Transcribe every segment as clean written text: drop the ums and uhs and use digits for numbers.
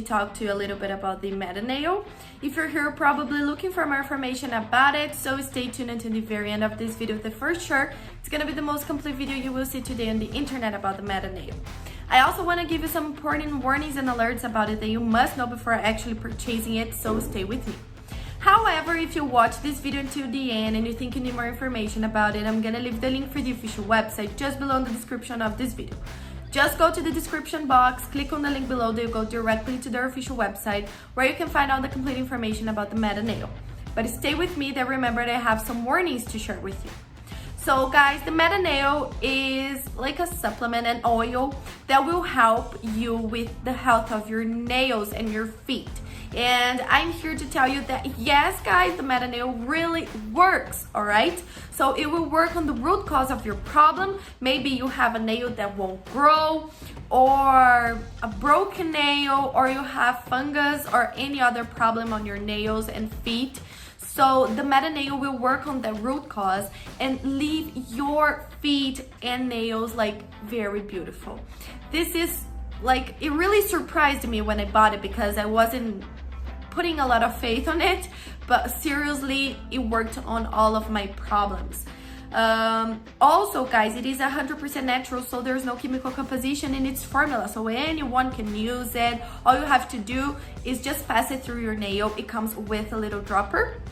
talk to you a little bit about the MetaNail. If you're here, probably looking for more information about it, so stay tuned until the very end of this video. For sure, it's gonna be the most complete video you will see today on the internet about the MetaNail. I also want to give you some important warnings and alerts about it that you must know before actually purchasing it, so stay with me. However, if you watch this video until the end and you think you need more information about it, I'm gonna leave the link for the official website just below in the description of this video. Just go to the description box, click on the link below, they'll go directly to their official website where you can find all the complete information about the MetaNail. But stay with me, then remember that I have some warnings to share with you. So guys, the MetaNail is like a supplement and oil that will help you with the health of your nails and your feet. And I'm here to tell you that yes guys, the MetaNail really works, all right? So it will work on the root cause of your problem. Maybe you have a nail that won't grow, or a broken nail, or you have fungus or any other problem on your nails and feet. So the MetaNail will work on the root cause and leave your feet and nails like very beautiful. This is like, it really surprised me when I bought it because I wasn't putting a lot of faith on it, but seriously, it worked on all of my problems. Also guys, it is 100% natural, so there's no chemical composition in its formula, so anyone can use it. All you have to do is just pass it through your nail. It comes with a little dropper.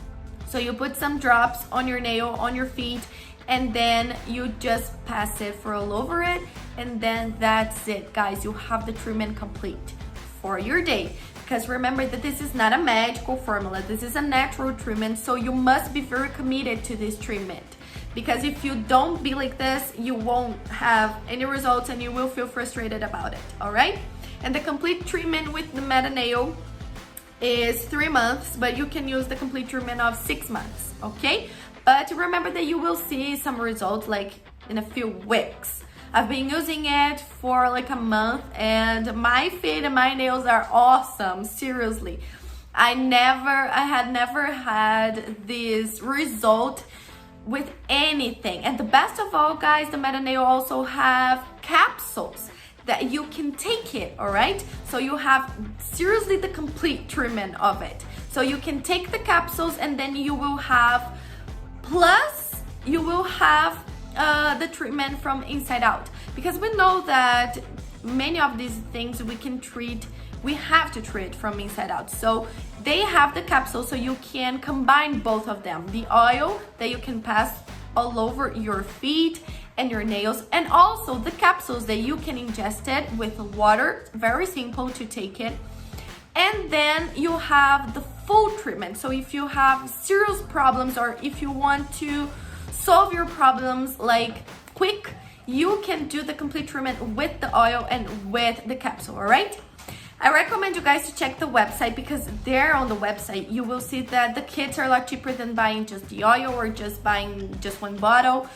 So you put some drops on your nail, on your feet, and then you just pass it for all over it, and then that's it guys. You have the treatment complete for your day. Because remember that this is not a magical formula, this is a natural treatment, so you must be very committed to this treatment. Because if you don't be like this, you won't have any results and you will feel frustrated about it, all right? And the complete treatment with the MetaNail is 3 months, but you can use the complete treatment of 6 months, okay? But remember that you will see some results like in a few weeks. I've been using it for like a month and my feet and my nails are awesome, seriously. I had never had this result with anything. And the best of all guys, the MetaNail also have capsules that you can take it, all right? So you have seriously the complete treatment of it. So you can take the capsules and then you will have, plus you will have the treatment from inside out, because we know that many of these things we have to treat from inside out. So they have the capsule, so you can combine both of them, the oil that you can pass all over your feet and your nails, and also the capsules that you can ingest it with water, very simple to take it. And then you have the full treatment. So if you have serious problems or if you want to solve your problems like quick, you can do the complete treatment with the oil and with the capsule, all right? I recommend you guys to check the website, because there on the website you will see that the kits are a lot cheaper than buying just the oil or just buying just one bottle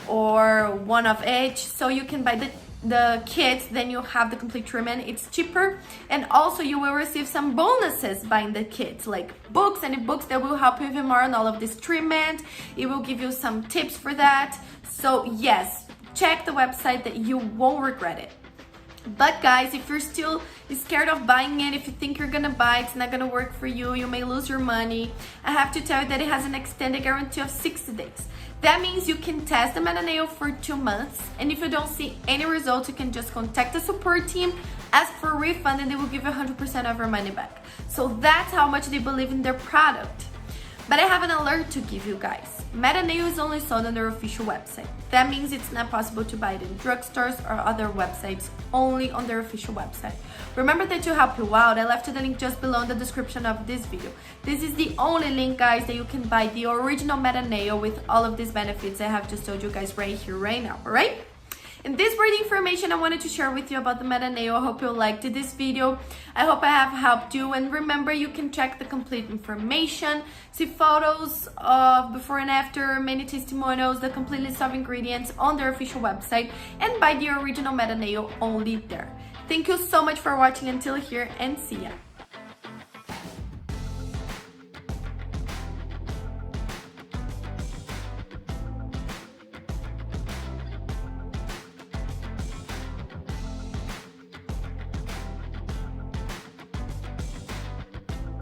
or one of each. So you can buy the kits, then you have the complete treatment. It's cheaper, and also you will receive some bonuses buying the kits, like books and ebooks that will help you even more on all of this treatment. It will give you some tips for that. So yes, check the website, that you won't regret it. But guys, if you're still scared of buying it, if you think you're gonna buy it, it's not gonna work for you, you may lose your money, I have to tell you that it has an extended guarantee of 60 days. That means you can test the MetaNail for 2 months, and if you don't see any results, you can just contact the support team, ask for a refund, and they will give you 100% of your money back. So that's how much they believe in their product. But I have an alert to give you guys. MetaNail is only sold on their official website. That means it's not possible to buy it in drugstores or other websites, only on their official website. Remember that to help you out, I left you the link just below in the description of this video. This is the only link guys that you can buy the original MetaNail with all of these benefits I have just told you guys right here, right now, all right? And this were the information I wanted to share with you about the MetaNail. I hope you liked this video. I hope I have helped you. And remember, you can check the complete information, see photos of before and after, many testimonials, the complete list of ingredients on their official website, and buy the original MetaNail only there. Thank you so much for watching until here, and see ya.